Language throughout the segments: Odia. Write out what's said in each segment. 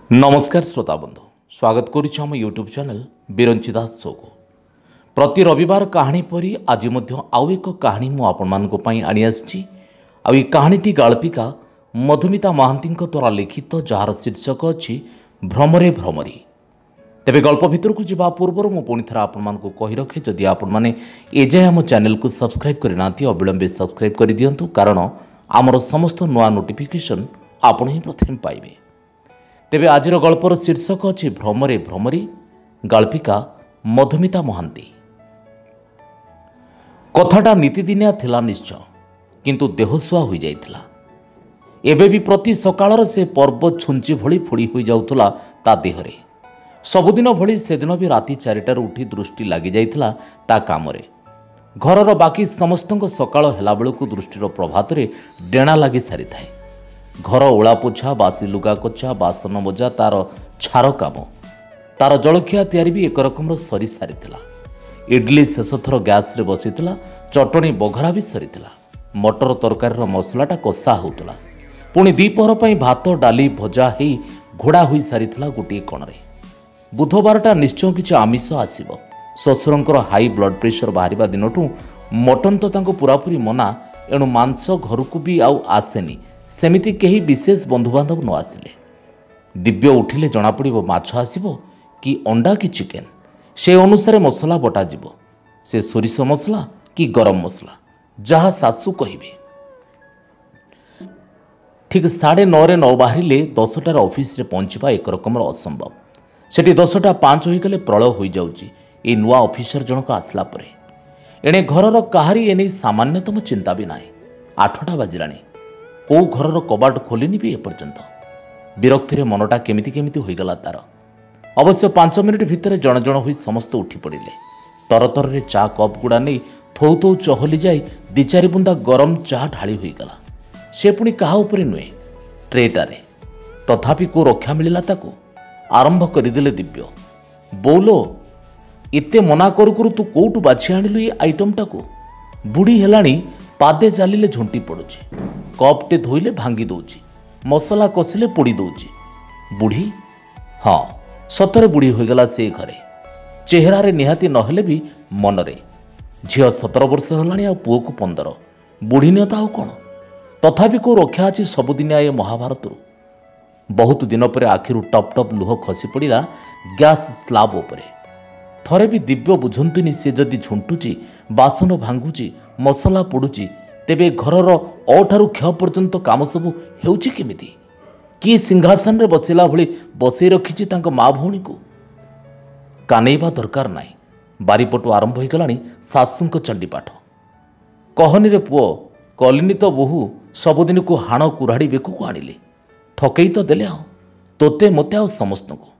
नमस्कार श्रोता बंधु स्वागत करुच्छ आम यूट्यूब चैनल बिरंची दास शो को प्रति रविवार कहानी परी आज आउ एक कहानी मु आपण मानक पई आनी आछि। आ ई कहानीटी गाल्पिका मधुमिता महांती द्वारा लिखित जार शीर्षक अछि भ्रमरे भ्रमरी। तेबे गल्प भितर को जिबा पूर्व मु पुणी थरा आपण मानक कहि रखे जदि आपण माने एजाय आम चैनल को सब्सक्राइब करिनांती अविलंबे सब्सक्राइब कर दियंतु कारण आमर समस्त नुआ नोटिफिकेशन आपण ही प्रथम पाइबे। तेबे आजिर गल्पर शीर्षक अछि भ्रमरे भ्रमरी गाल्पिका मधुमिता महांती। कथाटा नीतिदिनिया थिला निश्चय किंतु देहसुआ हो जाइथिला। एबे भी प्रति सकाळर से पर्वत छुंची भली फोड़ी होई जाउथला ता देहरे। सबुदिन भली सेदिन भी राति 4टार उठी दृष्टि लागि जाइथिला ता कामरे। घरर बाकी समस्तक सकाळ हेला बेलକୁ दृष्टिर प्रभातरे डेणा लागि सारी थाए। घर ओला पोछा बासी लुगा कोछा बासन मजा तार छार काम तार जलखिया तैयारी भी एक रकम सरी सारी इडली शेष थर गैस रे बसीला चटणी बघरा भी सरी मटर तरकारी मसलाटा कषा होता पुणी दीपहर पर भात डाली भजा हो घोड़ा हो सारी गोटे कणरे। बुधवारटा निश्चय किसी आमिष आसब। शशुरंकर हाई ब्लड प्रेशर बाहर दिन मटन तो तांको पूरापूरी मना एणु मांस घर को भी आउ आसेनी सेमिति केही विशेष बंधुबांधव न आसिले। दिव्य उठिले जना पड़िबो माछ आसिबो कि अंडा कि चिकेन से अनुसार मसला बटा जिवो से सोरिष मसला कि गरम मसला जहा सासु कहिबे। ठीक 9:30 न बाहरिले 10टार ऑफिस रे पहुंचबा एक रकम असंभव। सेठी 10:05 होई गले प्रलय होई जाउची ए नुआ ऑफिसर जनक आसला परे। एणे घरर काहारी एने सामान्यतम चिंता भी नाही। 8टा बाजिलाणी कौ घर कबाट खोलिनी भी एपर्यंत। विरक्ति मनटा केमिति केमिति होईगला तार। अवश्य 5 मिनिट भितर जण जण होई समस्त उठी पड़िले। तरतर रे चा कप गुड़ा नहीं थौ थौ चहली जाई 2-4 बुंदा गरम चा ढाली होईगला। से पुणी कहा उपरे नुहे ट्रेटारे। तथापि को रक्षा मिलिला ताको। आरंभ करदेले दिव्य। बोलो एते मना करू करू तू कोटू बाछि आनिलु ए आइटमटा को। बुढ़ी हेलाणी पादे चालिले झुंटी पड़ुची। कपटे धोइले भांगी दौची मसला कषिले पोड़ी दौची। बुढ़ी हाँ सतरे बुढ़ी होगला से घरे। चेहरा रे निहाती नहेले भी मनरे। झियो 17 वर्ष होलाणी आ पुओ को 15। बुढ़ी नियता आउ कौन। तथापि को रक्षा अच्छी सबुदिनिया ए महाभारत। बहुत दिन पर आखिरु टप टप लुह खसी पड़ा गैस स्लाब उपरे। थरे भी दिव्य बुझंतुनी से जदि झुंटुची बासन भांगुची मसला पोड़ुची तेबे घरर अठारु क्ष पर्यंत काम सबू हेउची केमिति। किए सिंहासन रे बसिला भली बसई रखिछि तांको माँ भौणी को। कानेइबा दरकार नाई। बारीपटु आरंभ होई गलानी सासुंक चंडीपाठ। कहनी रे पुओ कलिनी तो बोहू सबुदिन को हाण कुराड़ी बेकू को आनिले। ठकई तो देले आओ तोते मते आओ समस्त को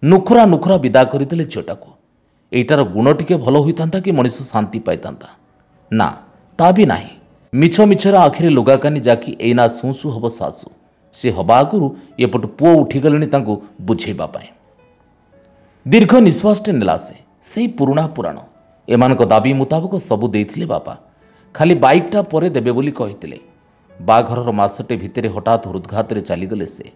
नुखुरा नुखुरा विदा करदेले झीटा को। एटार गुण टिके भल होइतांता कि मनीष शांति पाइतांता ना ता भी नाही। मिछ मिछर आखिरे लुगाकानी जाकी एना सुसु हब सासु से हवा आगुरु एपटु पुओ उठिगले तांको बुझेबा पाए। दीर्घ निश्वासटे नेला से पुराणा पुराण एमानक दाबी मुताबक सबु देइथिले बापा। खाली बाइकटा परे देबे बोली कहिथिले। बाघरर मासटे भितरे हठात हृदघात रे चलीगले से।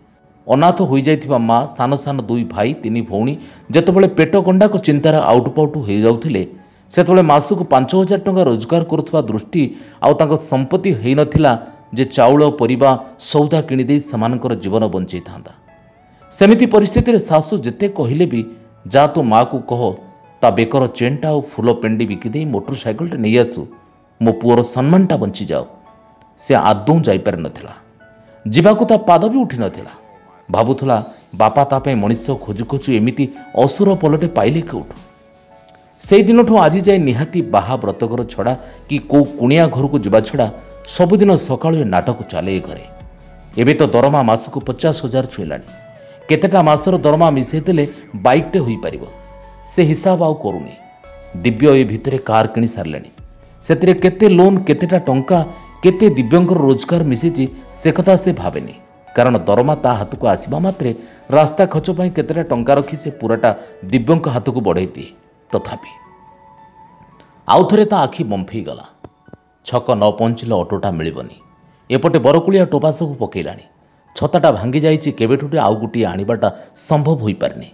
अनाथ हो जाइथिबा माँ सान सान 2 भाई 3 भौणी जेतेबेले पेट गंडाक चिंतार आउटपाउट हो जाउथिले सेतेबेले मासक 5,000 टंका रोजगार करुवा दृष्टि आउ संपत्ति हो नथिला जे चाउल परिबा सौदा किणिदे सेमानकर जीवन बंचई थांदा। सेमिति परिस्थिति रे सासु जेते कहिले भी जा तो माँ को कह ता बेकर चेनटा और फूल पेंडी बिकिदे मोटरसाइकलटे नहीं आसु मो पुअर सम्मानटा बंची जाओ। से आदौ जाइपार नथिला। जीवाकू ता पाद भी उठी नथिला। भाबुथला बापा तापे मनीष खोजु खोजु एमिति असुर पलटे पाइले केउठु। से दिनठू आज जाए निहाती बाहा व्रतघर छड़ा कि कौ कुणिया घर को जावा छड़ा सबुदिन सकाळु नाटक चले घरे। एबे तो दरमा मासक 50,000 छुईलाणी। केतेटा मासर दरमा मिसेदेले बाइकटे होई परिबो से हिसाब आउ करूनी। दिव्य ए भितरे कार किणी सारलेणी। सेतिरे केते लोन केतेटा टंका केते दिव्यंकर रोजगार मिसिची से कथा से भावेनी कारण दरमा ता हाथ को आसवा मात्रे रास्ता खर्च पर केतेटा टंका रखी से पूराटा दिव्यंक हाथ को बढ़ाई दिए। तथापि आउ थरे ता आखि बंफेई गला। छक न पहुँचले अटोटा मिलबनी। एपटे बरकुलिया टोपा सब पकईलाणी। ଛତାଟା ଭାଙ୍ଗି ଯାଇଛି କେବେଠୁଟେ ଆଉ ଗୋଟିଏ ଆଣିବାଟା ସମ୍ଭବ ହୋଇପାରିନି।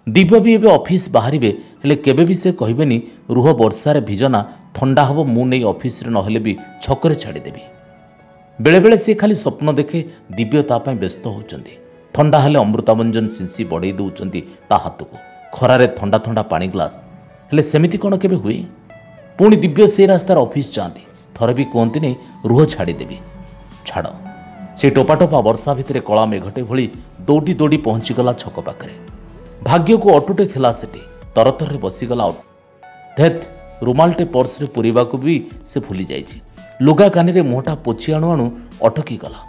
ଦିବ୍ୟ ବି ଏବେ ଅଫିସ୍ ବାହାରିବେ, ହେଲେ କେବେ ବି ସେ କହିବେନି ରୁହ ବର୍ଷାରେ ଭିଜନା, ଥଣ୍ଡା ହେବ ମୁଁ ନେଇ ଅଫିସରେ ନହେଲେ ବି ଛକରେ ଛାଡ଼ିଦେବି। ବେଳେବେଳେ ସେ ଖାଲି ସ୍ୱପ୍ନ ଦେଖେ ଦିବ୍ୟ ତା ପାଇଁ ବ୍ୟସ୍ତ ହେଉଛନ୍ତି। ଥଣ୍ଡା ହେଲେ ଅମୃତାଞ୍ଜନ ସିନ୍ସି ବଢ଼େଇ ଦେଉଛନ୍ତି ତା ହାତକୁ, ଖରାରେ ଥଣ୍ଡା ଥଣ୍ଡା ପାଣି ଗ୍ଲାସ୍। ହେଲେ ସେମିତି କ'ଣ କେବେ ହୁଏ? ପୁଣି ଦିବ୍ୟ ସେ ରାସ୍ତାରେ ଅଫିସ୍ ଯାଆନ୍ତି, ଥରେ ବି କୁହନ୍ତିନି ରୁହ ଛାଡ଼ିଦେବି। ଛାଡ଼, ସେ ଟୋପା ବର୍ଷା ଭିତରେ କଳା ମେଘଟେ ଭଳି ଦୌଡ଼ି ଦୌଡ଼ି ପହଞ୍ଚିଗଲା ଛକ ପାଖରେ। ଭାଗ୍ୟକୁ ଅଟୋଟେ ଥିଲା ସେଠି, ତରତରରେ ବସିଗଲା। ଧେତ୍, ରୁମାଲଟେ ପର୍ସରେ ପୁରେଇବାକୁ ବି ସେ ଭୁଲି ଯାଇଛି। ଲୁଗା କାନିରେ ମୁହଁଟା ପୋଛି ଆଣୁ ଆଣୁ ଅଟକିଗଲା।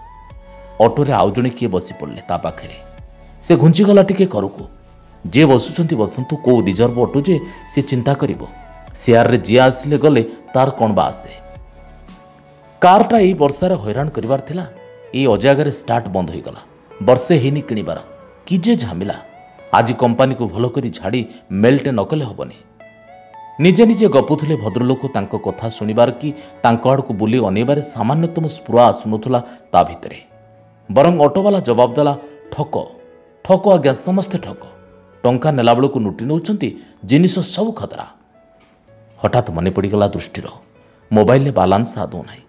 ଅଟୋରେ ଆଉ ଜଣେ କିଏ ବସି ପଡ଼ିଲେ ତା ପାଖରେ। ସେ ଘୁଞ୍ଚିଗଲା ଟିକେ କରକୁ। ଯିଏ ବସୁଛନ୍ତି ବସନ୍ତୁ, କେଉଁ ରିଜର୍ଭ ଅଟୋ ଯେ ସେ ଚିନ୍ତା କରିବ। ସେୟାରରେ ଯିଏ ଆସିଲେ ଗଲେ ତାର କ'ଣ ବା ଆସେ। କାରଟା ଏଇ ବର୍ଷାରେ ହଇରାଣ କରିବାର ଥିଲା, ଏଇ ଅଜାଗାରେ ଷ୍ଟାର୍ଟ ବନ୍ଦ ହୋଇଗଲା। ବର୍ଷେ ହେଇନି କିଣିବାର, କି ଯେ ଝାମିଲା। ଆଜି କମ୍ପାନୀକୁ ଭଲ କରି ଝାଡ଼ି ମେଲ୍ଟେ ନ କଲେ ହେବନି। ନିଜେ ନିଜେ ଗପୁଥିଲେ ଭଦ୍ରଲୋକ। ତାଙ୍କ କଥା ଶୁଣିବାର କି ତାଙ୍କ ଆଡ଼କୁ ବୁଲି ଅନେଇବାରେ ସାମାନ୍ୟତମ ସ୍ପୃହା ଆସୁନଥିଲା ତା ଭିତରେ। ବରଂ ଅଟୋବାଲା ଜବାବ ଦେଲା, ଠକ ଠକ ଆଜ୍ଞା, ସମସ୍ତେ ଠକ। ଟଙ୍କା ନେଲାବେଳକୁ ଲୁଟି ନେଉଛନ୍ତି, ଜିନିଷ ସବୁ ଖତରା। ହଠାତ୍ ମନେ ପଡ଼ିଗଲା ଦୃଷ୍ଟିର, ମୋବାଇଲରେ ବାଲାନ୍ସ ଆଦୌ ନାହିଁ।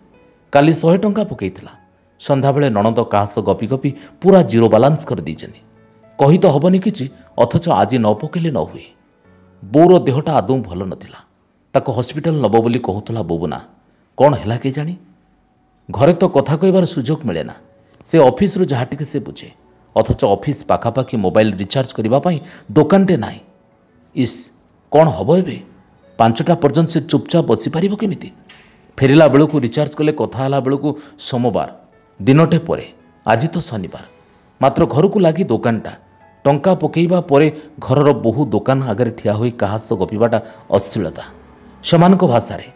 କାଲି 100 ଟଙ୍କା ପକାଇଥିଲା, ସନ୍ଧ୍ୟାବେଳେ ନଣନ୍ଦ କାହା ସହ ଗପି ଗପି ପୁରା ଜିରୋ ବାଲାନ୍ସ କରିଦେଇଛନ୍ତି। କହି ତ ହେବନି କିଛି, ଅଥଚ ଆଜି ନ ପକାଇଲେ ନ ହୁଏ। ବୋଉର ଦେହଟା ଆଦୌ ଭଲ ନଥିଲା, ତାକୁ ହସ୍ପିଟାଲ ନେବ ବୋଲି କହୁଥିଲା ବୋବୁନା। କ'ଣ ହେଲା କେଜାଣି? ଘରେ ତ କଥା କହିବାର ସୁଯୋଗ ମିଳେ ନା। ସେ ଅଫିସରୁ ଯାହା ଟିକେ ସେ ବୁଝେ, ଅଥଚ ଅଫିସ୍ ପାଖାପାଖି ମୋବାଇଲ ରିଚାର୍ଜ କରିବା ପାଇଁ ଦୋକାନଟେ ନାହିଁ। ଇସ୍, କ'ଣ ହେବ ଏବେ? 5ଟା ପର୍ଯ୍ୟନ୍ତ ସେ ଚୁପଚାପ ବସିପାରିବ କେମିତି? ଫେରିଲା ବେଳକୁ ରିଚାର୍ଜ କଲେ କଥା ହେଲା ବେଳକୁ ସୋମବାର, ଦିନଟେ ପରେ। ଆଜି ତ ଶନିବାର। ମାତ୍ର ଘରକୁ ଲାଗି ଦୋକାନଟା। ଟଙ୍କା ପକାଇବା ପରେ ଘରର ବହୁ ଦୋକାନ ଆଗରେ ଠିଆ ହୋଇ କାହା ସହ ଗପିବାଟା ଅଶ୍ଳୀଳତା ସେମାନଙ୍କ ଭାଷାରେ।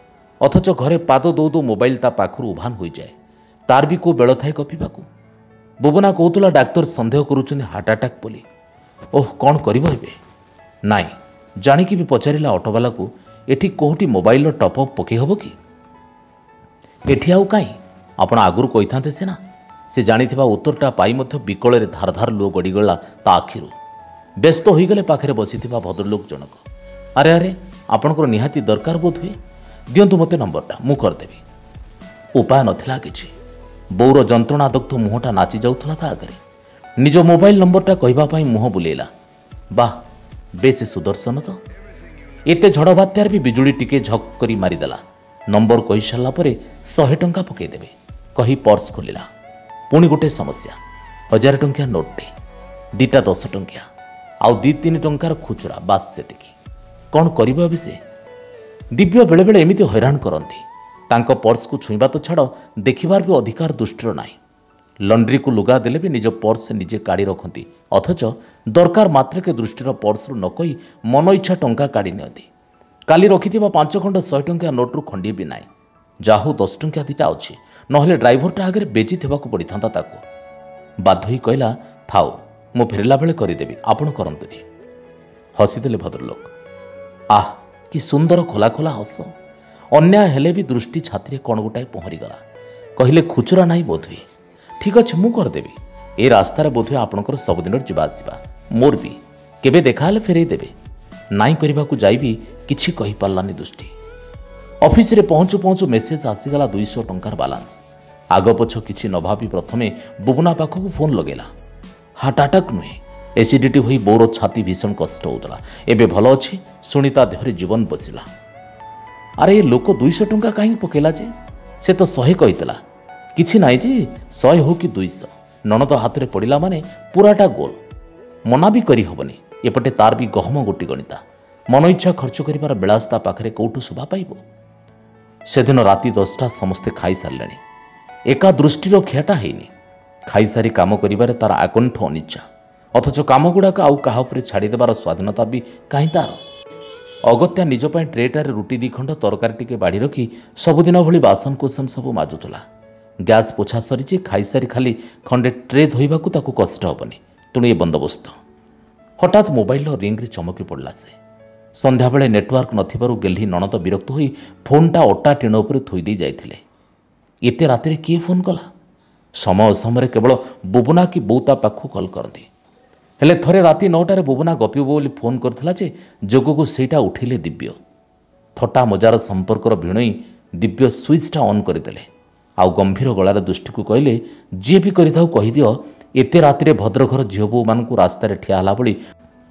ଅଥଚ ଘରେ ପାଦ ଦଉ ଦଉ ମୋବାଇଲ ତା ପାଖରୁ ଉଭାନ ହୋଇଯାଏ। ତାର ବି କେଉଁ ବେଳ ଥାଏ ଗପିବାକୁ। ବୁବୁନା କହୁଥିଲା ଡାକ୍ତର ସନ୍ଦେହ କରୁଛନ୍ତି ହାର୍ଟ ଆଟାକ୍ ବୋଲି। ଓଃ, କ'ଣ କରିବ ଏବେ? ନାଇଁ, ଜାଣିକି ବି ପଚାରିଲା ଅଟୋବାଲାକୁ, ଏଠି କେଉଁଠି ମୋବାଇଲର ଟପ୍ଅପ୍ ପକାଇ ହେବ କି? ଏଠି ଆଉ କାହିଁ, ଆପଣ ଆଗରୁ କହିଥାନ୍ତେ ସିନା। ସେ ଜାଣିଥିବା ଉତ୍ତରଟା ପାଇ ମଧ୍ୟ ବିକଳରେ ଧାର ଧାର ଲୁହ ଗଡ଼ିଗଲା ତା ଆଖିରୁ। ବ୍ୟସ୍ତ ହୋଇଗଲେ ପାଖରେ ବସିଥିବା ଭଦ୍ରଲୋକ ଜଣକ। ଆରେ ଆରେ, ଆପଣଙ୍କର ନିହାତି ଦରକାର ବୋଧ ହୁଏ, ଦିଅନ୍ତୁ ମୋତେ ନମ୍ବରଟା, ମୁଁ କରିଦେବି। ଉପାୟ ନଥିଲା କିଛି। ବୋଉର ଯନ୍ତ୍ରଣାଦଗ୍ଧ ମୁହଁଟା ନାଚି ଯାଉଥିଲା ତା ଆଗରେ। ନିଜ ମୋବାଇଲ ନମ୍ବରଟା କହିବା ପାଇଁ ମୁହଁ ବୁଲେଇଲା। ବାଃ, ବେଶ ସୁଦର୍ଶନ ତ। ଏତେ ଝଡ଼ ବାତ୍ୟାରେ ବି ବିଜୁଳି ଟିକେ ଝକ୍ କରି ମାରିଦେଲା। ନମ୍ବର କହିସାରିଲା ପରେ 100 ଟଙ୍କା ପକାଇଦେବେ କହି ପର୍ସ ଖୋଲିଲା। ପୁଣି ଗୋଟେ ସମସ୍ୟା, 1000 ଟଙ୍କିଆ ନୋଟ୍ଟେ, 2ଟା 10 ଟଙ୍କିଆ, ଆଉ 2-3 ଟଙ୍କାର ଖୁଚୁରା, ବାସ୍ ସେତିକି। କ'ଣ କରିବ ଏବେ ସେ? ଦିବ୍ୟ ବେଳେବେଳେ ଏମିତି ହଇରାଣ କରନ୍ତି। ତାଙ୍କ ପର୍ସକୁ ଛୁଇଁବା ତ ଛାଡ଼, ଦେଖିବାର ବି ଅଧିକାର ଦୃଷ୍ଟିର ନାହିଁ। ଲଣ୍ଡ୍ରିକୁ ଲୁଗା ଦେଲେ ବି ନିଜ ପର୍ସ ନିଜେ କାଢ଼ି ରଖନ୍ତି, ଅଥଚ ଦରକାର ମାତ୍ରକେ ଦୃଷ୍ଟିର ପର୍ସରୁ ନ କହି ମନ ଇଚ୍ଛା ଟଙ୍କା କାଢ଼ି ନିଅନ୍ତି। କାଲି ରଖିଥିବା 5 ଖଣ୍ଡ 100 ଟଙ୍କିଆ ନୋଟ୍ରୁ ଖଣ୍ଡିଏ ବି ନାହିଁ। ଯାହା ହଉ 10 ଟଙ୍କିଆ 2ଟା ଅଛି, ନହେଲେ ଡ୍ରାଇଭରଟା ଆଗରେ ବେଜିତ୍ ହେବାକୁ ପଡ଼ିଥାନ୍ତା ତାକୁ। ବାଧ୍ୟ ହୋଇ କହିଲା, ଥାଉ, ମୁଁ ଫେରିଲା ବେଳେ କରିଦେବି, ଆପଣ କରନ୍ତୁନି। ହସିଦେଲେ ଭଦ୍ରଲୋକ। ଆଃ, କି ସୁନ୍ଦର ଖୋଲା ଖୋଲା ହସ। ଅନ୍ୟାୟ ହେଲେ ବି ଦୃଷ୍ଟି ଛାତିରେ କ'ଣ ଗୋଟାଏ ପହଁରିଗଲା। କହିଲେ, ଖୁଚୁରା ନାହିଁ ବୋଧହୁଏ? ଠିକ୍ ଅଛି, ମୁଁ କରିଦେବି। ଏ ରାସ୍ତାରେ ବୋଧହୁଏ ଆପଣଙ୍କର ସବୁଦିନର ଯିବା ଆସିବା, ମୋର ବି। କେବେ ଦେଖାହେଲେ ଫେରେଇ ଦେବେ। ନାଇଁ କରିବାକୁ ଯାଇ ବି କିଛି କହିପାରିଲାନି ଦୃଷ୍ଟି। ଅଫିସରେ ପହଞ୍ଚୁ ପହଞ୍ଚୁ ମେସେଜ ଆସିଗଲା 200 ଟଙ୍କାର ବାଲାନ୍ସ। ଆଗ ପଛ କିଛି ନ ଭାବି ପ୍ରଥମେ ବୁବୁନା ପାଖକୁ ଫୋନ୍ ଲଗେଇଲା। ହାର୍ଟ ଆଟାକ୍ ନୁହେଁ, ଏସିଡିଟି ହୋଇ ବୋଉର ଛାତି ଭୀଷଣ କଷ୍ଟ ହେଉଥିଲା। ଏବେ ଭଲ ଅଛି, ଶୁଣି ତା ଦେହରେ ଜୀବନ ବସିଲା। ଆରେ ଏ ଲୋକ 200 ଟଙ୍କା କାହିଁକି ପକେଇଲା ଯେ? ସେ ତ 100 କହିଥିଲା। କିଛି ନାହିଁ ଯେ, 100 ହେଉ କି 200, ନଣନ୍ଦ ହାତରେ ପଡ଼ିଲା ମାନେ ପୁରାଟା ଗୋଲ। ମନା ବି କରିହେବନି। ଏପଟେ ତାର ବି ଗହମ ଗୋଟି ଗଣିତା। ମନ ଇଚ୍ଛା ଖର୍ଚ୍ଚ କରିବାର ବିଳାସ ତା ପାଖରେ କେଉଁଠୁ ଶୋଭା ପାଇବ? ସେଦିନ ରାତି 10ଟା, ସମସ୍ତେ ଖାଇସାରିଲେଣି। ଏକା ଦୃଷ୍ଟିର ଖିଆଟା ହେଇନି। ଖାଇସାରି କାମ କରିବାରେ ତାର ଆକଣ୍ଠ ଅନିଚ୍ଛା, ଅଥଚ କାମଗୁଡ଼ାକ ଆଉ କାହା ଉପରେ ଛାଡ଼ିଦେବାର ସ୍ୱାଧୀନତା ବି କାହିଁ ତାର? ଅଗତ୍ୟା ନିଜ ପାଇଁ ଟ୍ରେଟାରେ ରୁଟି 2 ଖଣ୍ଡ, ତରକାରୀ ଟିକେ ବାଢ଼ି ରଖି ସବୁଦିନ ଭଳି ବାସନକୁସନ ସବୁ ମାଜୁଥିଲା। ଗ୍ୟାସ୍ ପୋଛା ସରିଛି, ଖାଇସାରି ଖାଲି ଖଣ୍ଡେ ଟ୍ରେ ଧୋଇବାକୁ ତାକୁ କଷ୍ଟ ହେବନି। ତେଣୁ ଏ ବନ୍ଦୋବସ୍ତ। ହଠାତ୍ ମୋବାଇଲର ରିଙ୍ଗରେ ଚମକି ପଡ଼ିଲା ସେ। ସନ୍ଧ୍ୟାବେଳେ ନେଟୱାର୍କ ନଥିବାରୁ ଗେହ୍ଲି ନଣନ୍ଦ ବିରକ୍ତ ହୋଇ ଫୋନ୍ଟା ଅଟା ଟିଣ ଉପରେ ଥୋଇ ଦେଇ ଯାଇଥିଲେ। ଏତେ ରାତିରେ କିଏ ଫୋନ୍ କଲା? ସମୟ ସମୟରେ କେବଳ ବୁବୁନା କି ବୋଉ ତା ପାଖକୁ କଲ୍ କରନ୍ତି। ହେଲେ ଥରେ ରାତି 9ଟାରେ ବୁବୁନା ଗପିବ ବୋଲି ଫୋନ୍ କରିଥିଲା ଯେ ଯୋଗକୁ ସେଇଟା ଉଠେଇଲେ ଦିବ୍ୟ। ଥଟ୍ଟା ମଜାର ସମ୍ପର୍କର ଭିଣୋଇ ଦିବ୍ୟ ସୁଇଚ୍ଟା ଅନ୍ କରିଦେଲେ। ଆଉ ଗମ୍ଭୀର ଗଳାରେ ଦୃଷ୍ଟିକୁ କହିଲେ, ଯିଏ ବି କରିଥାଉ କହିଦିଅ ଏତେ ରାତିରେ ଭଦ୍ରଘର ଝିଅ ବୋଉମାନଙ୍କୁ ରାସ୍ତାରେ ଠିଆ ହେଲା ଭଳି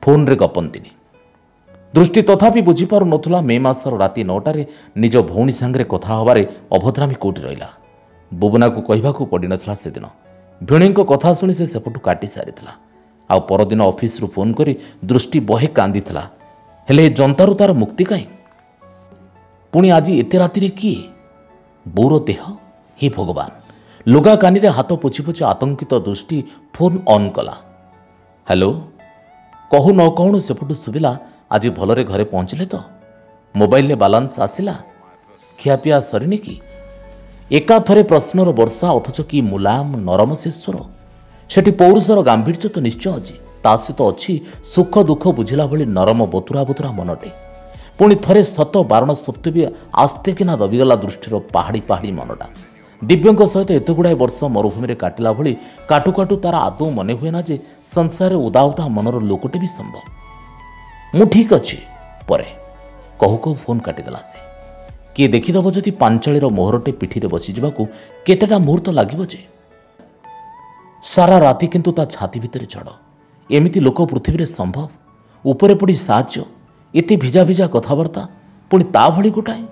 ଫୋନ୍ରେ ଗପନ୍ତିନି। ଦୃଷ୍ଟି ତଥାପି ବୁଝିପାରୁନଥିଲା ମେ ମାସର ରାତି 9ଟାରେ ନିଜ ଭଉଣୀ ସାଙ୍ଗରେ କଥା ହେବାରେ ଅଭଦ୍ରାମୀ କୋଉଠି ରହିଲା। ବୁବୁନାକୁ କହିବାକୁ ପଡ଼ିନଥିଲା ସେଦିନ। ଭିଣୋଇଙ୍କ କଥା ଶୁଣି ସେ ସେପଟୁ କାଟି ସାରିଥିଲା। ଆଉ ପରଦିନ ଅଫିସରୁ ଫୋନ୍ କରି ଦୃଷ୍ଟି ବହେ କାନ୍ଦିଥିଲା। ହେଲେ ଏ ଜନ୍ତାରୁ ତାର ମୁକ୍ତି କାହିଁ? ପୁଣି ଆଜି ଏତେ ରାତିରେ କିଏ? ବୋଉର ଦେହ? ହେ ଭଗବାନ! ଲୁଗା କାନିରେ ହାତ ପୋଛି ପୋଛି ଆତଙ୍କିତ ଦୃଷ୍ଟି ଫୋନ୍ ଅନ୍ କଲା। ହ୍ୟାଲୋ। କହୁ ନ କହୁଣୁ ସେପଟୁ ଶୁଭିଲା, ଆଜି ଭଲରେ ଘରେ ପହଞ୍ଚିଲେ ତ? ମୋବାଇଲରେ ବାଲାନ୍ସ ଆସିଲା? ଖିଆପିଆ ସରିନି କି? ଏକାଥରେ ପ୍ରଶ୍ନର ବର୍ଷା, ଅଥଚ କି ମୁଲାୟମ ନରମ ସେ ସ୍ୱର। ସେଠି ପୌରୁଷର ଗାମ୍ଭୀର୍ଯ୍ୟ ତ ନିଶ୍ଚୟ ଅଛି, ତା ସହିତ ଅଛି ସୁଖ ଦୁଃଖ ବୁଝିଲା ଭଳି ନରମ ବତୁରା ବତୁରା ମନଟେ। ପୁଣି ଥରେ ସତ ବାରଣ ସତ୍ତ୍ୱେ ବି ଆସ୍ତେ କିନା ଦବିଗଲା ଦୃଷ୍ଟିର ପାହାଡ଼ି ପାହାଡ଼ି ମନଟା। ଦିବ୍ୟଙ୍କ ସହିତ ଏତେ ଗୁଡ଼ାଏ ବର୍ଷ ମରୁଭୂମିରେ କାଟିଲା ଭଳି କାଟୁ କାଟୁ ତାର ଆଦୌ ମନେ ହୁଏ ନା ଯେ ସଂସାରରେ ଉଦା ଉଦା ମନର ଲୋକଟେ ବି ସମ୍ଭବ। ମୁଁ ଠିକ୍ ଅଛି ପରେ କହୁ କହୁ ଫୋନ୍ କାଟିଦେଲା ସେ। କିଏ ଦେଖିଦେବ ଯଦି ପାଞ୍ଚାଳିର ମୋହରଟେ ପିଠିରେ ବସିଯିବାକୁ କେତେଟା ମୁହୂର୍ତ୍ତ ଲାଗିବ ଯେ। ସାରା ରାତି କିନ୍ତୁ ତା ଛାତି ଭିତରେ ଝଡ଼। ଏମିତି ଲୋକ ପୃଥିବୀରେ ସମ୍ଭବ? ଉପରେ ପଡ଼ି ସାହାଯ୍ୟ, ଏତେ ଭିଜା ଭିଜା କଥାବାର୍ତ୍ତା, ପୁଣି ତା ଭଳି ଗୋଟାଏ।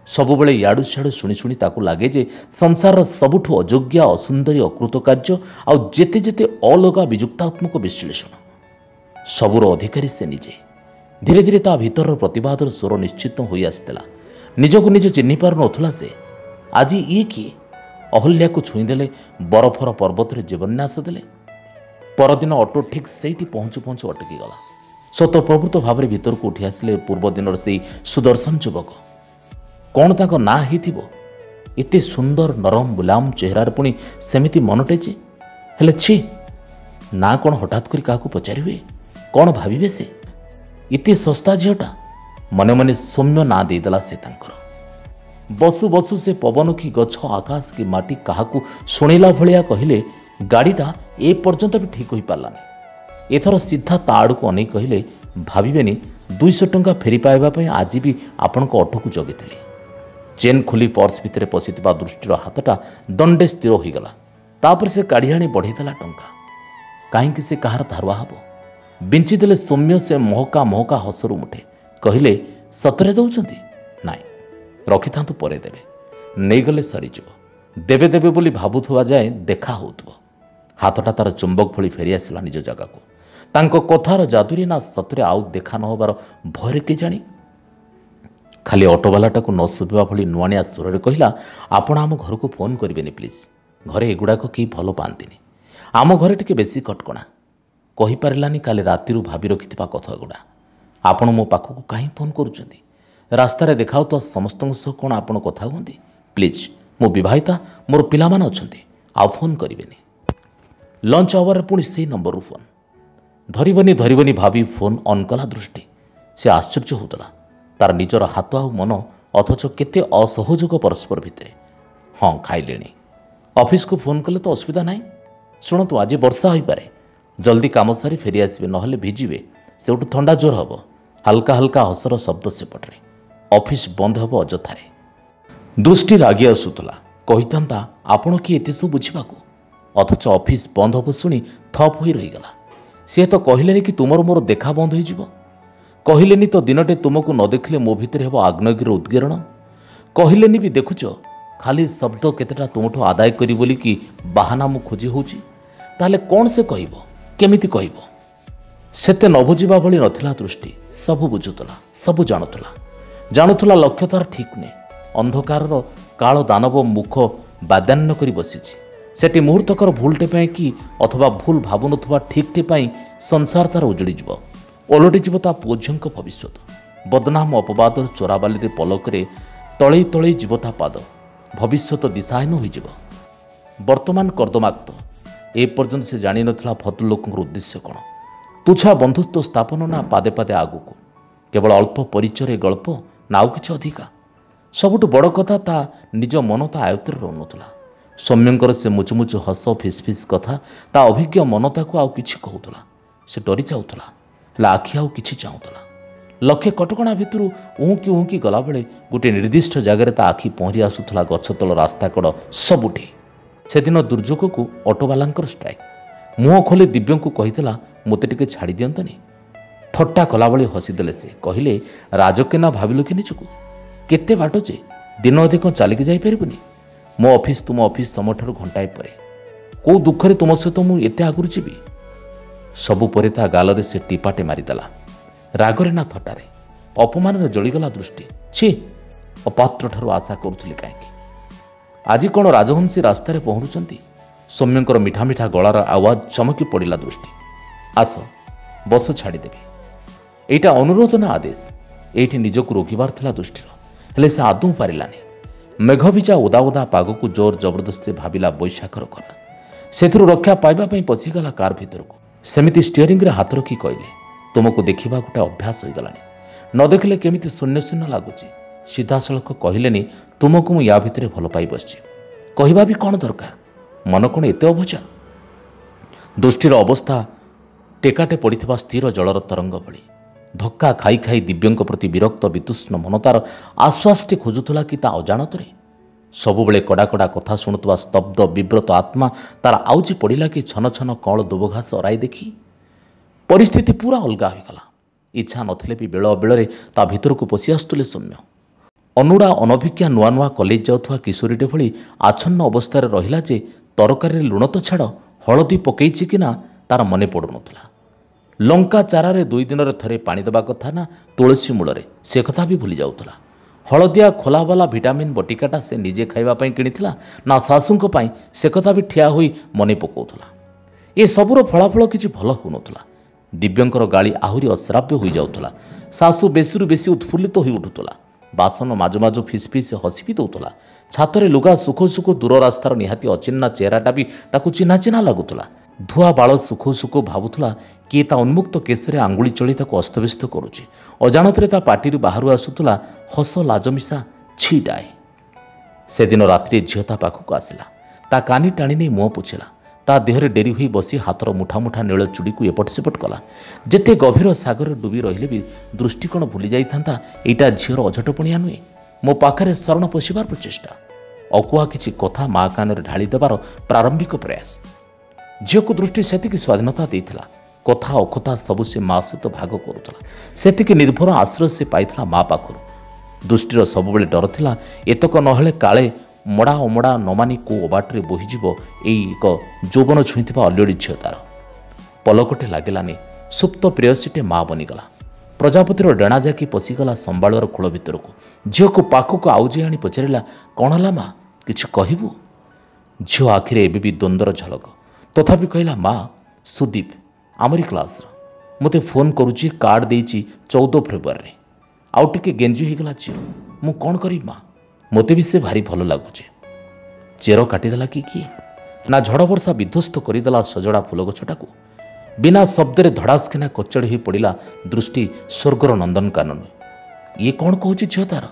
ସବୁବେଳେ ଇଆଡ଼ୁ ସିଆଡ଼ୁ ଶୁଣି ଶୁଣି ତାକୁ ଲାଗେ ଯେ ସଂସାରର ସବୁଠୁ ଅଯୋଗ୍ୟା ଅସୁନ୍ଦରୀ ଅକୃତ କାର୍ଯ୍ୟ ଆଉ ଯେତେ ଯେତେ ଅଲଗା ବିଯୁକ୍ତାତ୍ମକ ବିଶ୍ଳେଷଣ, ସବୁର ଅଧିକାରୀ ସେ ନିଜେ। ଧୀରେ ଧୀରେ ତା ଭିତରର ପ୍ରତିବାଦର ସ୍ୱର ନିଶ୍ଚିତ ହୋଇ ଆସିଥିଲା। ନିଜକୁ ନିଜେ ଚିହ୍ନି ପାରୁନଥିଲା ସେ। ଆଜି ଇଏ କିଏ? ଅହଲ୍ୟାକୁ ଛୁଇଁଦେଲେ, ବରଫର ପର୍ବତରେ ଜୀବନ୍ୟାସ ଦେଲେ। ପରଦିନ ଅଟୋ ଠିକ୍ ସେଇଠି ପହଞ୍ଚୁ ପହଞ୍ଚୁ ଅଟକିଗଲା। ସ୍ୱତଃପ୍ରବୃତ୍ତ ଭାବରେ ଭିତରକୁ ଉଠି ଆସିଲେ ପୂର୍ବ ଦିନର ସେଇ ସୁଦର୍ଶନ ଯୁବକ। କ'ଣ ତାଙ୍କ ନାଁ ହେଇଥିବ? ଏତେ ସୁନ୍ଦର ନରମ ମୁଲାୟମ ଚେହେରାରେ ପୁଣି ସେମିତି ମନଟେ ଯେ। ହେଲେ ଛି, ନାଁ କ'ଣ ହଠାତ୍ କରି କାହାକୁ ପଚାରି ହୁଏ? କ'ଣ ଭାବିବେ ସେ? ଏତେ ଶସ୍ତା ଝିଅଟା। ମନେ ମନେ ସୌମ୍ୟ ନାଁ ଦେଇଦେଲା ସେ ତାଙ୍କର। ବସୁ ବସୁ ସେ ପବନ କି ଗଛ, ଆକାଶ କି ମାଟି କାହାକୁ ଶୁଣିଲା ଭଳିଆ କହିଲେ, ଗାଡ଼ିଟା ଏ ପର୍ଯ୍ୟନ୍ତ ବି ଠିକ୍ ହୋଇପାରିଲାନି। ଏଥର ସିଧା ତା ଆଡ଼କୁ ଅନେଇ କହିଲେ, ଭାବିବେନି 200 ଟଙ୍କା ଫେରି ପାଇବା ପାଇଁ ଆଜି ବି ଆପଣଙ୍କ ଅଟୋକୁ ଜଗିଥିଲି। ଚେନ୍ ଖୋଲି ପର୍ସ ଭିତରେ ପଶିଥିବା ଦୃଷ୍ଟିର ହାତଟା ଦଣ୍ଡେ ସ୍ଥିର ହୋଇଗଲା। ତାପରେ ସେ କାଢ଼ି ଆଣି ବଢ଼େଇଦେଲା ଟଙ୍କା। କାହିଁକି ସେ କାହାର ଧାରୁଆ ହେବ? ବିଞ୍ଚିଦେଲେ ସୌମ୍ୟ ସେ ମହକା ମହକା ହସରୁ ମୁଠେ। କହିଲେ, ସତରେ ଦେଉଛନ୍ତି? ନାଇଁ, ରଖିଥାନ୍ତୁ, ପରେ ଦେବେ। ନେଇଗଲେ ସରିଯିବ। ଦେବେ ଦେବେ ବୋଲି ଭାବୁଥିବା ଯାଏ ଦେଖା ହେଉଥିବ। ହାତଟା ତାର ଚୁମ୍ବକ ଭଳି ଫେରିଆସିଲା ନିଜ ଜାଗାକୁ। ତାଙ୍କ କଥାର ଯାଦୁରେ ନା ସତରେ ଆଉ ଦେଖା ନ ହେବାର ଭୟରେ କେଜାଣି। ଖାଲି ଅଟୋବାଲାଟାକୁ ନ ଶୁଭିବା ଭଳି ନୁଆଣିଆ ସ୍ୱରରେ କହିଲା, ଆପଣ ଆମ ଘରକୁ ଫୋନ୍ କରିବେନି ପ୍ଲିଜ୍। ଘରେ ଏଗୁଡ଼ାକ କେହି ଭଲ ପାଆନ୍ତିନି। ଆମ ଘରେ ଟିକେ ବେଶୀ କଟକଣା। କହିପାରିଲାନି କାଲି ରାତିରୁ ଭାବି ରଖିଥିବା କଥାଗୁଡ଼ା। ଆପଣ ମୋ ପାଖକୁ କାହିଁ ଫୋନ୍ କରୁଛନ୍ତି? ରାସ୍ତାରେ ଦେଖାଉ ତ ସମସ୍ତଙ୍କ ସହ କ'ଣ ଆପଣ କଥା ହୁଅନ୍ତି? ପ୍ଲିଜ୍, ମୁଁ ବିବାହିତା, ମୋର ପିଲାମାନେ ଅଛନ୍ତି, ଆଉ ଫୋନ୍ କରିବେନି। ଲଞ୍ଚ ଆୱାରରେ ପୁଣି ସେଇ ନମ୍ବରରୁ ଫୋନ୍। ଧରିବନି ଭାବି ଫୋନ୍ ଅନ୍ କଲା ଦୃଷ୍ଟି। ସେ ଆଶ୍ଚର୍ଯ୍ୟ ହେଉଥିଲା ତାର ନିଜର ହାତ ଆଉ ମନ, ଅଥଚ କେତେ ଅସହଯୋଗ ପରସ୍ପର ଭିତରେ। ହଁ, ଖାଇଲେଣି। ଅଫିସକୁ ଫୋନ୍ କଲେ ତ ଅସୁବିଧା ନାହିଁ। ଶୁଣନ୍ତୁ, ଆଜି ବର୍ଷା ହୋଇପାରେ, ଜଲ୍ଦି କାମ ସାରି ଫେରିଆସିବେ, ନହେଲେ ଭିଜିବେ, ସେଉଠୁ ଥଣ୍ଡା ଜ୍ୱର ହେବ। ହାଲକା ହାଲକା ହସର ଶବ୍ଦ ସେପଟରେ। ଅଫିସ ବନ୍ଦ ହେବ ଅଯଥାରେ। ଦୃଷ୍ଟି ରାଗି ଆସୁଥିଲା। କହିଥାନ୍ତା, ଆପଣ କିଏ ଏତେ ସବୁ ବୁଝିବାକୁ? ଅଥଚ ଅଫିସ ବନ୍ଦ ହେବ ଶୁଣି ଥପ୍ ହୋଇ ରହିଗଲା। ସିଏ ତ କହିଲେନି କି ତୁମର ମୋର ଦେଖା ବନ୍ଦ ହୋଇଯିବ। କହିଲେନି ତ ଦିନଟେ ତୁମକୁ ନ ଦେଖିଲେ ମୋ ଭିତରେ ହେବ ଆଗ୍ନେୟଗିର ଉଦ୍ଗୀରଣ। କହିଲେନି ବି ଦେଖୁଛ, ଖାଲି ଶବ୍ଦ କେତେଟା ତୁମଠୁ ଆଦାୟ କରି ବୋଲିକି ବାହାନା ମୁଁ ଖୋଜି ହେଉଛି। ତାହେଲେ କ'ଣ ସେ କହିବ, କେମିତି କହିବ? ସେତେ ନ ବୁଝିବା ଭଳି ନଥିଲା ଦୃଷ୍ଟି। ସବୁ ବୁଝୁଥିଲା, ସବୁ ଜାଣୁଥିଲା ଲକ୍ଷ୍ୟ ତାର ଠିକ୍ ନୁହେଁ। ଅନ୍ଧକାରର କାଳ ଦାନବ ମୁଖ ବାଦାନ୍ୟ କରି ବସିଛି। ସେଠି ମୁହୂର୍ତ୍ତକର ଭୁଲଟେ ପାଇଁ କି ଅଥବା ଭୁଲ ଭାବୁନଥିବା ଠିକ୍ଟେ ପାଇଁ ସଂସାର ତାର ଉଜୁଡ଼ିଯିବ। ଓଲଟିଯିବ ତା ପୁଅ ଝିଅଙ୍କ ଭବିଷ୍ୟତ। ବଦନାମ ଅପବାଦର ଚୋରାବାଲିରେ ପଲକରେ ତଳେଇ ତଳେଇ ଯିବ ତା ପାଦ। ଭବିଷ୍ୟତ ଦିଶାହୀନ ହୋଇଯିବ। ବର୍ତ୍ତମାନ କର୍ଦ୍ଦମାକ୍ତ। ଏପର୍ଯ୍ୟନ୍ତ ସେ ଜାଣିନଥିଲା ଭଦ୍ରଲୋକଙ୍କର ଉଦ୍ଦେଶ୍ୟ କ'ଣ। ତୁଚ୍ଛା ବନ୍ଧୁତ୍ୱ ସ୍ଥାପନ ନା ପାଦେ ପାଦେ ଆଗକୁ? କେବଳ ଅଳ୍ପ ପରିଚୟରେ ଗଳ୍ପ ନା ଆଉ କିଛି ଅଧିକା? ସବୁଠୁ ବଡ଼ କଥା, ତା ନିଜ ମନ ତା ଆୟତ୍ତରେ ରହୁନଥିଲା। ସୌମ୍ୟଙ୍କର ସେ ମୁଚୁମୁଚୁ ହସ ଫିସ୍ଫିସ୍ କଥା ତା ଅଭିଜ୍ଞ ମନ ତାକୁ ଆଉ କିଛି କହୁଥିଲା। ସେ ଡରି ଯାଉଥିଲା, ହେଲେ ଆଖି ଆଉ କିଛି ଚାହୁଁଥିଲା। ଲକ୍ଷେ କଟକଣା ଭିତରୁ ଉହୁଙ୍କି ଗଲାବେଳେ ଗୋଟିଏ ନିର୍ଦ୍ଦିଷ୍ଟ ଜାଗାରେ ତା ଆଖି ପହଁରି ଆସୁଥିଲା ଗଛତଳ ରାସ୍ତାକଡ଼ ସବୁଠି। ସେଦିନ ଦୁର୍ଯୋଗକୁ ଅଟୋବାଲାଙ୍କର ଷ୍ଟ୍ରାଇକ୍। ମୁହଁ ଖୋଲି ଦିବ୍ୟଙ୍କୁ କହିଥିଲା, ମୋତେ ଟିକେ ଛାଡ଼ି ଦିଅନ୍ତନି। ଥଟ୍ଟା କଲାଭଳି ହସିଦେଲେ ସେ। କହିଲେ, ରାଜକେନା ଭାବିଲୁ କି ନିଜକୁ? କେତେ ବାଟ ଯେ, ଦିନ ଅଧେ କ'ଣ ଚାଲିକି ଯାଇପାରିବୁନି? ମୋ ଅଫିସ୍ ତୁମ ଅଫିସ୍ ତମଠାରୁ ଘଣ୍ଟାଏ ପରେ। କେଉଁ ଦୁଃଖରେ ତୁମ ସହିତ ମୁଁ ଏତେ ଆଗରୁ ଯିବି? ସବୁ ପରେ ତା ଗାଲରେ ସେ ଟିପାଟେ ମାରିଦେଲା। ରାଗରେ ନା ଥଟ୍ଟାରେ? ଅପମାନରେ ଜଳିଗଲା ଦୃଷ୍ଟି। ଛି, ଅପାତ୍ରଠାରୁ ଆଶା କରୁଥିଲି କାହିଁକି? ଆଜି କ'ଣ ରାଜହଂସୀ ରାସ୍ତାରେ ପହଁରୁଛନ୍ତି? ସୌମ୍ୟଙ୍କର ମିଠା ମିଠା ଗଳାର ଆୱାଜ ଚମକି ପଡ଼ିଲା ଦୃଷ୍ଟି। ଆସ, ବସ, ଛାଡ଼ିଦେବି। ଏଇଟା ଅନୁରୋଧ ନା ଆଦେଶ? ଏଇଠି ନିଜକୁ ରୋକିବାର ଥିଲା ଦୃଷ୍ଟିର, ହେଲେ ସେ ଆଦୌ ପାରିଲାନି। ମେଘଭିଜା ଓଦା ଓଦା ପାଗକୁ ଜୋର ଜବରଦସ୍ତି ଭାବିଲା ବୈଶାଖର ଖରା। ସେଥିରୁ ରକ୍ଷା ପାଇବା ପାଇଁ ପଶିଗଲା କାର୍ ଭିତରକୁ। ସେମିତି ଷ୍ଟିଅରିଂରେ ହାତ ରଖି କହିଲେ, ତୁମକୁ ଦେଖିବା ଗୋଟେ ଅଭ୍ୟାସ ହୋଇଗଲାଣି। ନ ଦେଖିଲେ କେମିତି ଶୂନ୍ୟ ଶୂନ୍ୟ ଲାଗୁଛି। ସିଧାସଳଖ କହିଲେନି, ତୁମକୁ ମୁଁ ୟା ଭିତରେ ଭଲ ପାଇ ବସିଛି। କହିବା ବି କ'ଣ ଦରକାର? ମନ କ'ଣ ଏତେ ଅବୁଝା? ଦୃଷ୍ଟିର ଅବସ୍ଥା ଟେକାଟେ ପଡ଼ିଥିବା ସ୍ଥିର ଜଳର ତରଙ୍ଗ ଭଳି। ଧକ୍କା ଖାଇ ଖାଇ ଦିବ୍ୟଙ୍କ ପ୍ରତି ବିରକ୍ତ ବିତୃଷ୍ଣ ମନ ତାର ଆଶ୍ୱାସଟି ଖୋଜୁଥିଲା କି ତା ଅଜାଣତରେ? ସବୁବେଳେ କଡ଼ା କଡ଼ା କଥା ଶୁଣୁଥିବା ସ୍ତବ୍ଧ ବିବ୍ରତ ଆତ୍ମା ତାର ଆଉଜି ପଡ଼ିଲା କି ଛନ ଛନ କଅଁଳ ଦୁବଘାସ ଅରାଇ ଦେଖି? ପରିସ୍ଥିତି ପୁରା ଅଲଗା ହୋଇଗଲା। ଇଚ୍ଛା ନଥିଲେ ବି ବେଳ ଅବେଳରେ ତା ଭିତରକୁ ପଶି ଆସୁଥିଲେ ସୌମ୍ୟ। ଅନୁଡ଼ା ଅନଭିଜ୍ଞା ନୂଆ ନୂଆ କଲେଜ ଯାଉଥିବା କିଶୋରୀଟେ ଭଳି ଆଚ୍ଛନ୍ନ ଅବସ୍ଥାରେ ରହିଲା ଯେ ତରକାରୀରେ ଲୁଣ ତ ଛାଡ଼, ହଳଦୀ ପକେଇଛି କି ନା ତାର ମନେ ପଡ଼ୁନଥିଲା। ଲଙ୍କା ଚାରାରେ 2 ଦିନରେ ଥରେ ପାଣି ଦେବା କଥା ନା ତୁଳସୀ ମୂଳରେ, ସେ କଥା ବି ଭୁଲି ଯାଉଥିଲା। ହଳଦିଆ ଖୋଲାବାଲା ଭିଟାମିନ୍ ବଟିକାଟା ସେ ନିଜେ ଖାଇବା ପାଇଁ କିଣିଥିଲା ନା ଶାଶୁଙ୍କ ପାଇଁ, ସେ କଥା ବି ଠିଆ ହୋଇ ମନେ ପକାଉଥିଲା। ଏ ସବୁର ଫଳାଫଳ କିଛି ଭଲ ହେଉନଥିଲା। ଦିବ୍ୟଙ୍କର ଗାଳି ଆହୁରି ଅଶ୍ରାବ୍ୟ ହୋଇଯାଉଥିଲା। ଶାଶୁ ବେଶୀରୁ ବେଶୀ ଉତ୍ଫୁଲ୍ଲିତ ହୋଇ ଉଠୁଥିଲା। ବାସନ ମାଜୁ ମାଜୁ ଫିସ୍ ଫିସ୍ ହସି ବି ଦେଉଥିଲା। ଛାତରେ ଲୁଗା ସୁଖୁ ସୁଖୁ ଦୂର ରାସ୍ତାର ନିହାତି ଅଚିହ୍ନା ଚେହେରାଟା ବି ତାକୁ ଚିହ୍ନା ଚିହ୍ନା ଲାଗୁଥିଲା। ଧୁଆ ବାଳ ସୁଖୁ ସୁଖୁ ଭାବୁଥିଲା କିଏ ତା ଉନ୍ମୁକ୍ତ କେଶରେ ଆଙ୍ଗୁଳି ଚଳି ତାକୁ ଅସ୍ତବ୍ୟସ୍ତ କରୁଛି। ଅଜାଣତରେ ତା ପାଟିରୁ ବାହାରୁ ଆସୁଥିଲା ହସ ଲାଜମିଶା ଛିଡାଏ। ସେଦିନ ରାତିରେ ଝିଅ ତା ପାଖକୁ ଆସିଲା। ତା କାନି ଟାଣି ନେଇ ମୁହଁ ପୋଛିଲା। ତା ଦେହରେ ଡେରି ହୋଇ ବସି ହାତର ମୁଠା ମୁଠା ନୀଳ ଚୁଡ଼ିକୁ ଏପଟ ସେପଟ କଲା। ଯେତେ ଗଭୀର ସାଗରରେ ଡୁବି ରହିଲେ ବି ଦୃଷ୍ଟି କ'ଣ ଭୁଲି ଯାଇଥାନ୍ତା ଏଇଟା ଝିଅର ଅଝଟପଣିଆ ନୁହେଁ, ମୋ ପାଖରେ ଶରଣ ପଶିବାର ପ୍ରଚେଷ୍ଟା। ଅକୁହା କିଛି କଥା ମା କାନରେ ଢାଳି ଦେବାର ପ୍ରାରମ୍ଭିକ ପ୍ରୟାସ। ଝିଅକୁ ଦୃଷ୍ଟି ସେତିକି ସ୍ୱାଧୀନତା ଦେଇଥିଲା। କଥା ଅକଥା ସବୁ ସେ ମା ସହିତ ଭାଗ କରୁଥିଲା। ସେତିକି ନିର୍ଭର ଆଶ୍ରୟ ସେ ପାଇଥିଲା ମା ପାଖରୁ। ଦୃଷ୍ଟିର ସବୁବେଳେ ଡର ଥିଲା ଏତକ ନହେଲେ କାଳେ ମଡ଼ା ଅମଡ଼ା ନ ମାନି କେଉଁ ଅବାଟରେ ବୋହିଯିବ ଏଇ ଏକ ଯୌବନ ଛୁଇଁଥିବା ଅଲିଅଳି ଝିଅ ତାର। ପଲକଟେ ଲାଗିଲାନି, ସୁପ୍ତ ପ୍ରେୟସୀଟେ ମା ବନିଗଲା। ପ୍ରଜାପତିର ଡେଣା ଯାକି ପଶିଗଲା ସମ୍ବାଳୁଆର ଖୋଳ ଭିତରକୁ। ଝିଅକୁ ପାଖକୁ ଆଉଜି ଆଣି ପଚାରିଲା, କ'ଣ ହେଲା ମା, କିଛି କହିବୁ? ଝିଅ ଆଖିରେ ଏବେ ବି ଦ୍ୱନ୍ଦ୍ୱର ଝଲକ। ତଥାପି କହିଲା, ମା, ସୁଦୀପ ଆମରି କ୍ଲାସ୍ର ମୋତେ ଫୋନ୍ କରୁଛି, କାର୍ଡ଼ ଦେଇଛି 14 ଫେବୃଆରୀରେ। ଆଉ ଟିକେ ଗେଞ୍ଜି ହୋଇଗଲା ଝିଅ। ମୁଁ କ'ଣ କରିବି ମା? ମୋତେ ବି ସେ ଭାରି ଭଲ ଲାଗୁଛି। ଚେର କାଟିଦେଲା କି କିଏ? ନା ଝଡ଼ ବର୍ଷା ବିଧ୍ୱସ୍ତ କରିଦେଲା ସଜଡ଼ା ଫୁଲ ଗଛଟାକୁ? ବିନା ଶବ୍ଦରେ ଧଡ଼ାସ୍କିନା କଚଡ଼ି ହୋଇ ପଡ଼ିଲା ଦୃଷ୍ଟି ସ୍ୱର୍ଗର ନନ୍ଦନକାନନ। ଇଏ କ'ଣ କହୁଛି ଝିଅ ତାର?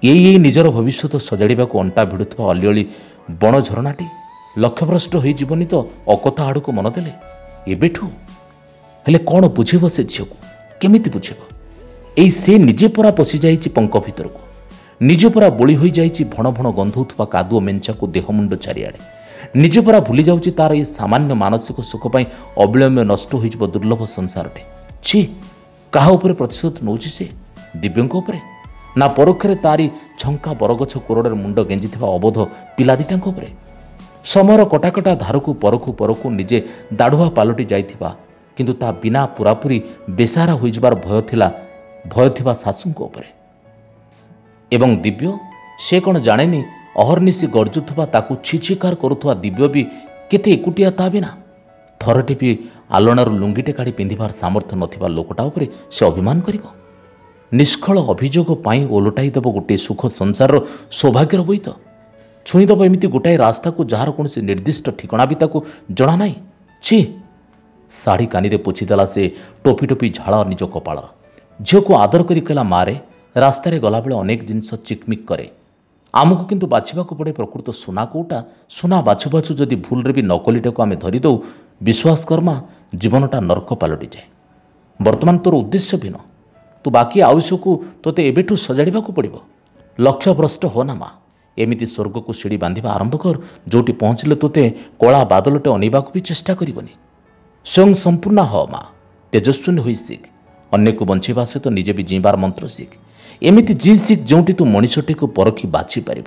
ଏଇ ନିଜର ଭବିଷ୍ୟତ ସଜାଡ଼ିବାକୁ ଅଣ୍ଟା ଭିଡ଼ୁଥିବା ଅଲିଅଳି ବଣ ଝରଣାଟି ଲକ୍ଷ୍ୟଭ୍ରଷ୍ଟ ହୋଇଯିବନି ତ ଅକଥା ଆଡ଼କୁ ମନ ଦେଲେ ଏବେଠୁ? ହେଲେ କ'ଣ ବୁଝିବ ସେ ଝିଅକୁ? କେମିତି ବୁଝିବ? ଏଇ ସେ ନିଜେ ପରା ପଶିଯାଇଛି ପଙ୍କ ଭିତରକୁ। ନିଜେ ପରା ବୋଳି ହୋଇଯାଇଛି ଭଣ ଭଣ ଗନ୍ଧଉଥିବା କାଦୁଅ ମେଞ୍ଚାକୁ ଦେହମୁଣ୍ଡ ଚାରିଆଡ଼େ। ନିଜେ ପରା ଭୁଲି ଯାଉଛି ତାର ଏ ସାମାନ୍ୟ ମାନସିକ ସୁଖ ପାଇଁ ଅବିଳମ୍ବେ ନଷ୍ଟ ହୋଇଯିବ ଦୁର୍ଲଭ ସଂସାରଟେ। ଛି, କାହା ଉପରେ ପ୍ରତିଶୋଧ ନେଉଛି ସେ? ଦିବ୍ୟଙ୍କ ଉପରେ? ନା ପରୋକ୍ଷରେ ତାରି ଛଙ୍କା ବରଗଛ କୋରଡ଼ରେ ମୁଣ୍ଡ ଗେଞ୍ଜିଥିବା ଅବୋଧ ପିଲାଦିଟାଙ୍କ ଉପରେ? ସମୟର କଟାକଟା ଧାରକୁ ପରଖୁ ପରଖୁ ନିଜେ ଦାଢ଼ୁଆ ପାଲଟି ଯାଇଥିବା କିନ୍ତୁ ତା ବିନା ପୁରାପୁରି ବେସାହାରା ହୋଇଯିବାର ଭୟ ଥିବା ଶାଶୁଙ୍କ ଉପରେ? ଏବଂ ଦିବ୍ୟ, ସେ କ'ଣ ଜାଣେନି ଅହର୍ନିଶି ଗର୍ଜୁଥିବା ତାକୁ ଛିଛିକାର କରୁଥିବା ଦିବ୍ୟ ବି କେତେ ଏକୁଟିଆ ତା ବିନା? ଥରଟେ ବି ଆଲଣାରୁ ଲୁଙ୍ଗିଟେ କାଢ଼ି ପିନ୍ଧିବାର ସାମର୍ଥ୍ୟ ନଥିବା ଲୋକଟା ଉପରେ ସେ ଅଭିମାନ କରିବ? ନିଷ୍କଳ ଅଭିଯୋଗ ପାଇଁ ଓଲଟାଇ ଦେବ ଗୋଟିଏ ସୁଖ ସଂସାରର ସୌଭାଗ୍ୟର ବୋଇତ? ଛୁଇଁଦେବ ଏମିତି ଗୋଟାଏ ରାସ୍ତାକୁ ଯାହାର କୌଣସି ନିର୍ଦ୍ଦିଷ୍ଟ ଠିକଣା ବି ତାକୁ ଜଣା ନାହିଁ? ଛି! ଶାଢ଼ୀ କାନିରେ ପୋଛିଦେଲା ସେ ଟୋପି ଟୋପି ଝାଳ ନିଜ କପାଳର। ଝିଅକୁ ଆଦର କରି କହିଲା, ମାରେ, ରାସ୍ତାରେ ଗଲାବେଳେ ଅନେକ ଜିନିଷ ଚିକମିକ୍ କରେ, आमको किंतु बाछिबाकू पड़े प्रकृत सुना कोटा सुना बाछु बाछु जदि भूल भी नकलीटाक आम धरीदौ विश्वास कर्मा जीवनटा नरक पलटि जाए। वर्तमान तोर उद्देश्य भिन्न तू बाकी आयुष को तोते एबेठू सजाड़ा पड़ो। लक्ष्यभ्रष्ट हो ना माँ एमती स्वर्ग को सीढ़ी बांधा आरंभ कर जोटी पहुँचले तोते कला बादलटे अनेबा भी चेष्टा करनी। स्वयं संपूर्ण ह माँ तेजस्विनी हो शिख अन्य को बंचेवा सहित निजे भी जीवार मंत्र शिख एमती जी शिख जोटी तू मनीषटी को परखी बाछि पार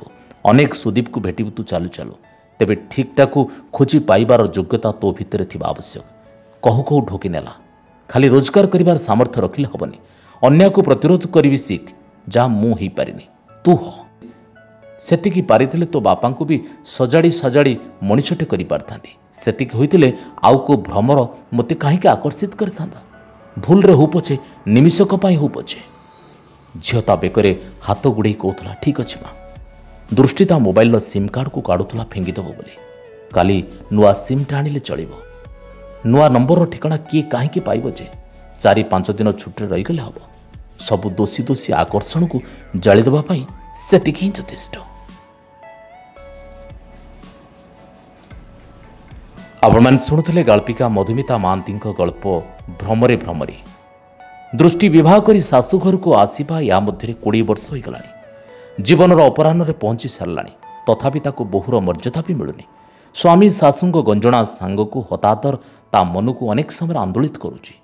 अनेक सुदीप को भेटू तू चालू चालू तेरे ठीकटा को खोजी पाइबार योग्यता तो भितर थी आवश्यक। कहू कहू ढोकी नेला खाली रोजगार करिबार सामर्थ्य रखिले हबनी अन्य को प्रतिरोध करी शिख जहाँ मु ही पारिनी तू हो सेतिकी पारिथिले तो बापा को भी सजाड़ी सजाड़ी मनीषटे करि पारथांती सेतिकी होइतिले आउ को भ्रमर मते काहींके आकर्षित करथांता भूल रे हो पछे निमिषक पाई हो पछे। झियता बेकरे हाथ गुड़े कहूला ठीक अच्छे माँ दृष्टिता मोबाइल सिम कार्ड को काढ़ुला फिंगिदेव बोली काली नुआ सिमटा आनिले चलिबो नुआ नंबर ठिकाना किए कहीं पाइब जे 4-5 दिन छुट्टी रहीगले हम सबु दोषी दोषी आकर्षण को जालीदेवाई सेतिक ही यथेष्ट। आपण शुणुले गाल्पिका मधुमिता महांती गल्प भ्रमरे भ्रमरे दृष्टि विवाह करी शाशुघर को आसवा या मध्य 20 वर्ष हो गला जीवन अपराह्न पहुंची सारा तथापि ताको बहुर मर्यादा भी मिलुनी। स्वामी शाशुंग गंजणा सांग को हतादर ता मन को अनेक समय आंदोलित करुच्ची।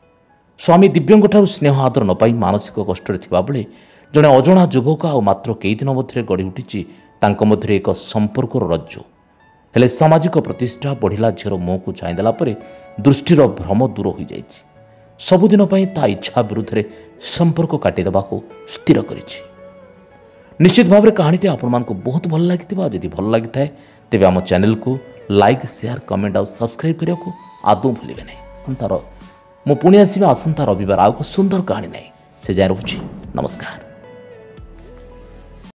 स्वामी दिव्यंग ठारू स्नेह आदर न पाई मानसिक कष्ट थिबाबेले जड़े अजणा युवक आ मात्र कई दिन मध्य गढ़ी उठी मध्य एक संपर्कर रज्जु हेले सामाजिक प्रतिष्ठा बढ़िला झीर मुह को चाहदेला दृष्टिर भ्रम दूर हो जाए सबुदिन ता इच्छा विरुद्ध में संपर्क काटिदेवा स्थिर करिछि। निश्चित भाव में कहानीटी आपण बहुत भल लगी जदि भल लगी थाए तेज आम चैनल को लाइक शेयर कमेंट और सब्सक्राइब करने को आदौ भूलिए नहीं। मु पुणी आसवा आसंता रविवार आउ सुंदर कहानी नहीं से जाए रोची नमस्कार।